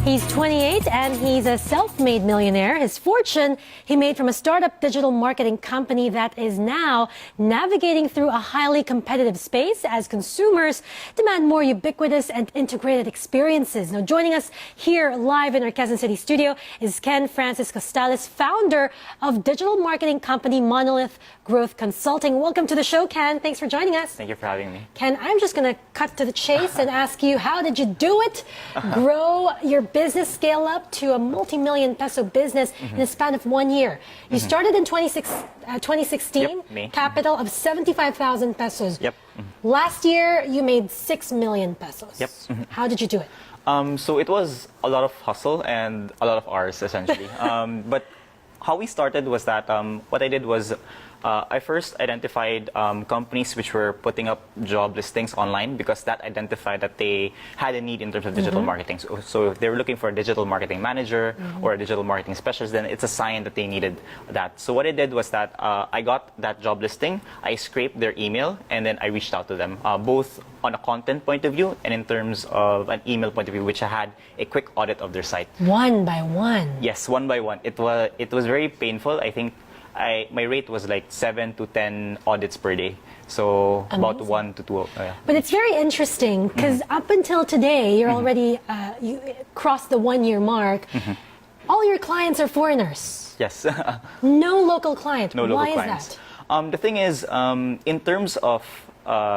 He's 28 and he's a self-made millionaire. His fortune he made from a startup digital marketing company that is now navigating through a highly competitive space as consumers demand more ubiquitous and integrated experiences. Now, joining us here live in our Quezon City studio is Kenn Francis Costales, founder of digital marketing company Monolith Growth Consulting. Welcome to the show, Ken. Thanks for joining us. Thank you for having me. Ken, I'm just going to cut to the chase and ask you, how did you do it? Grow your business, scale up to a multi-million peso business in a span of 1 year. You started in 2016, May. capital of 75,000 pesos. Yep. Last year, you made 6 million pesos. Yep. How did you do it? So it was a lot of hustle and a lot of hours, essentially. But how we started was that what I did was I first identified companies which were putting up job listings online because that identified that they had a need in terms of digital marketing. So if they were looking for a digital marketing manager or a digital marketing specialist, then it's a sign that they needed that. So what I did was that I got that job listing, I scraped their email, and then I reached out to them, both on a content point of view and in terms of an email point of view, which I had a quick audit of their site. One by one. Yes, one by one. It was very painful. I think my rate was like 7 to 10 audits per day. So about 1 to 2. Yeah. But it's very interesting because up until today, you're already, you crossed the 1 year mark. All your clients are foreigners. Yes. No local client. No local Why clients. is that? The thing is, in terms of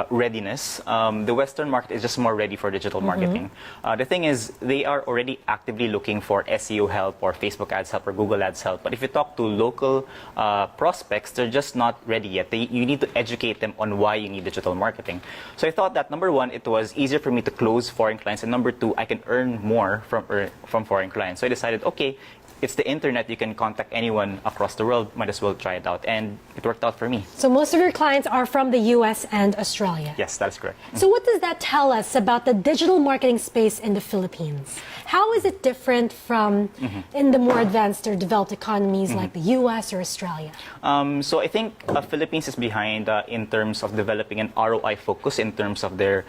readiness, the Western market is just more ready for digital marketing. The thing is, they are already actively looking for SEO help or Facebook ads help or Google ads help. But if you talk to local prospects, they're just not ready yet. You need to educate them on why you need digital marketing. So I thought that number one, it was easier for me to close foreign clients, and number two, I can earn more from foreign clients. So I decided, okay, it's the internet, you can contact anyone across the world, might as well try it out. And it worked out for me. So most of your clients are from the US and Australia. Yes, that's correct. So what does that tell us about the digital marketing space in the Philippines? How is it different from in the more advanced or developed economies like the US or Australia? So I think Philippines is behind in terms of developing an ROI focus in terms of their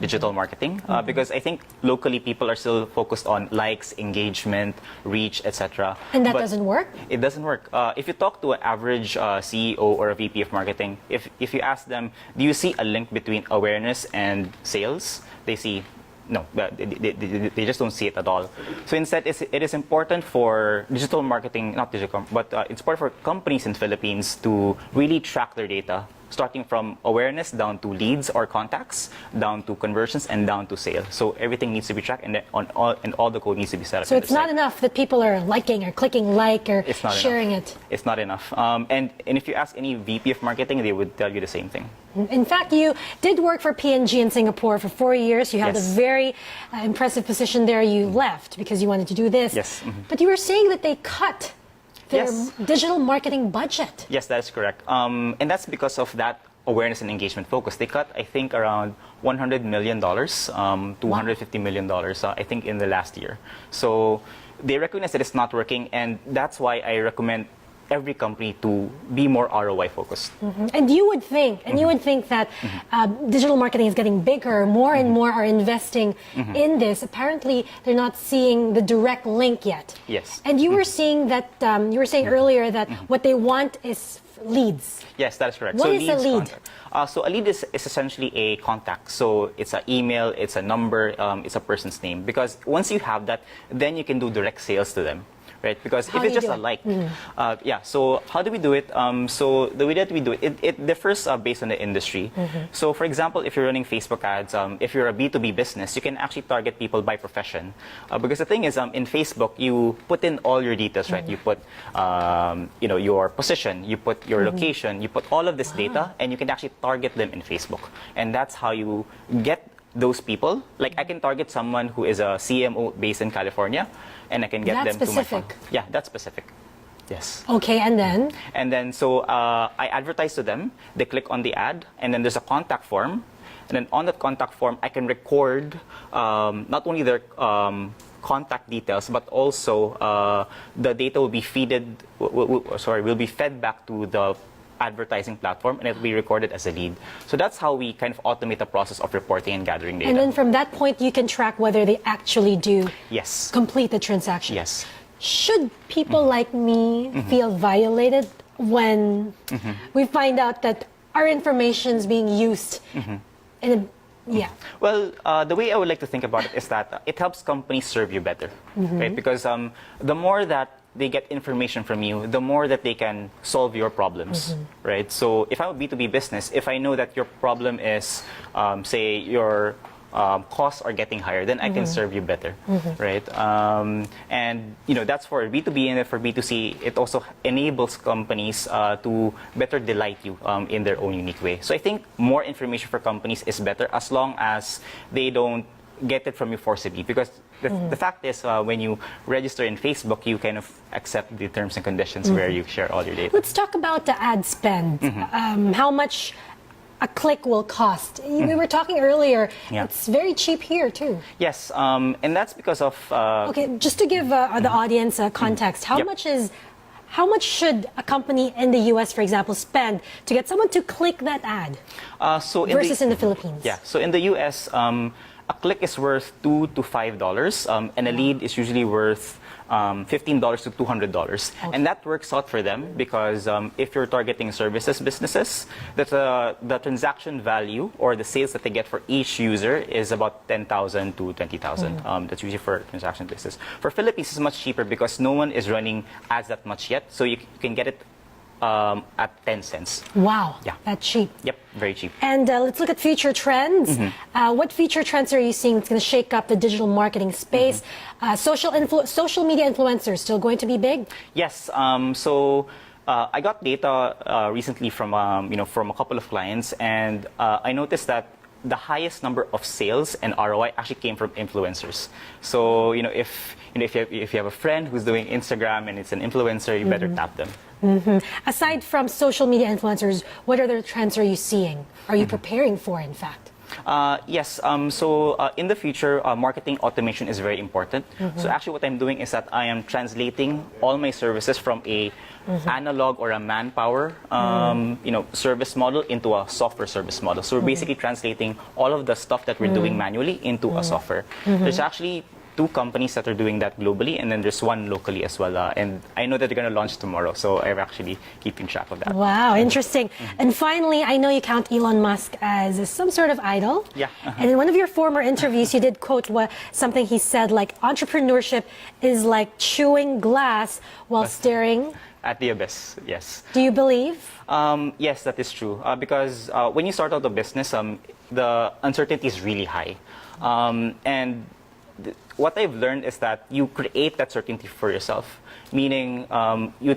digital marketing. Because I think locally people are still focused on likes, engagement, reach, etc. And that doesn't work? It doesn't work. If you talk to an average CEO or a VP of marketing, if you ask them, do you see a link between awareness and sales? They see no, they just don't see it at all. So instead, it is important for digital marketing, not digital, but it's important for companies in Philippines to really track their data, starting from awareness down to leads or contacts, down to conversions, and down to sale. So everything needs to be tracked, and all the code needs to be set up. So it's not enough that people are liking or clicking like or sharing enough. it. It's not enough. And if you ask any VP of marketing, they would tell you the same thing. In fact, you did work for P&G in Singapore for 4 years. You held a very impressive position there. You left because you wanted to do this. Yes. But you were saying that they cut their digital marketing budget. Yes, that is correct. And that's because of that awareness and engagement focus. They cut, I think, around $100 million to $150 million, I think, in the last year. So they recognize that it's not working, and that's why I recommend every company to be more ROI focused. And you would think, that digital marketing is getting bigger. More and more are investing in this. Apparently, they're not seeing the direct link yet. Yes. And you were seeing that. You were saying earlier that what they want is leads. Yes, that is correct. What so is a lead? So a lead is essentially a contact. So it's an email, it's a number, it's a person's name. Because once you have that, then you can do direct sales to them. Right? Because if it's just a like, so how do we do it? So the way that we do it, it differs based on the industry. So for example, if you're running Facebook ads, if you're a B2B business, you can actually target people by profession. Because the thing is, in Facebook, you put in all your details, right? You put, your position, you put your location, you put all of this data, and you can actually target them in Facebook. And that's how you get those people. Like I can target someone who is a CMO based in California, and I can get them to my phone. Yeah, that's specific. Yes. Okay, and then? And then, so I advertise to them. They click on the ad, and then there's a contact form. And then on that contact form, I can record not only their contact details, but also the data will be will be fed back to the advertising platform, and it'll be recorded as a lead. So that's how we kind of automate the process of reporting and gathering data. And then from that point, you can track whether they actually do Yes. complete the transaction. Yes. Should people like me feel violated when we find out that our information is being used in a, yeah. Well, the way I would like to think about it is that it helps companies serve you better, right? Because the more that they get information from you, the more that they can solve your problems, right? So if I'm a B2B business, if I know that your problem is, say, your costs are getting higher, then I can serve you better, right? And that's for B2B, and then for B2C, it also enables companies to better delight you in their own unique way. So I think more information for companies is better as long as they don't get it from you forcibly, because the fact is when you register in Facebook, you kind of accept the terms and conditions where you share all your data. Let's talk about the ad spend. How much a click will cost. We were talking earlier, it's very cheap here too. Yes, and that's because of... Okay, just to give the audience context, how much should a company in the US, for example, spend to get someone to click that ad versus in the Philippines? Yeah, so in the US, a click is worth $2 to $5, and a lead is usually worth $15 to $200. Okay. And that works out for them because if you're targeting services businesses, the transaction value or the sales that they get for each user is about 10,000 to 20,000. That's usually for transaction business. For Philippines, it's much cheaper because no one is running ads that much yet, so you can get it at 10 cents. Wow, yeah, that's cheap. Yep, very cheap. And let's look at future trends. What future trends are you seeing that's going to shake up the digital marketing space? Social media influencers still going to be big? Yes. So I got data recently from from a couple of clients, and I noticed that the highest number of sales and ROI actually came from influencers. So if you have a friend who's doing Instagram and it's an influencer, you better tap them. Aside from social media influencers, what other trends are you seeing? Are you preparing for, in fact? Yes. So in the future, marketing automation is very important. So actually what I'm doing is that I am translating all my services from a analog or a manpower service model into a software service model. So we're basically translating all of the stuff that we're doing manually into a software. There's actually 2 companies that are doing that globally, and then there's 1 locally as well. And I know that they're going to launch tomorrow, so I'm actually keeping track of that. Wow, interesting. And finally, I know you count Elon Musk as some sort of idol. Yeah. And in one of your former interviews, you did quote something he said, like, entrepreneurship is like chewing glass while staring at the abyss. Yes. Do you believe? Yes, that is true. Because when you start out a business, the uncertainty is really high. And what I've learned is that you create that certainty for yourself, meaning you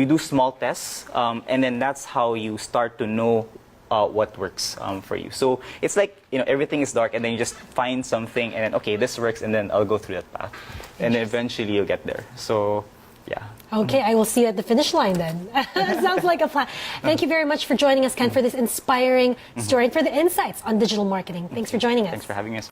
do small tests, and then that's how you start to know what works for you. So it's like everything is dark, and then you just find something, and then okay, this works, and then I'll go through that path, and then eventually you'll get there. So yeah. Okay, I will see you at the finish line then. Sounds like a plan. Thank you very much for joining us, Kenn, for this inspiring story and for the insights on digital marketing. Thanks for joining us. Thanks for having us.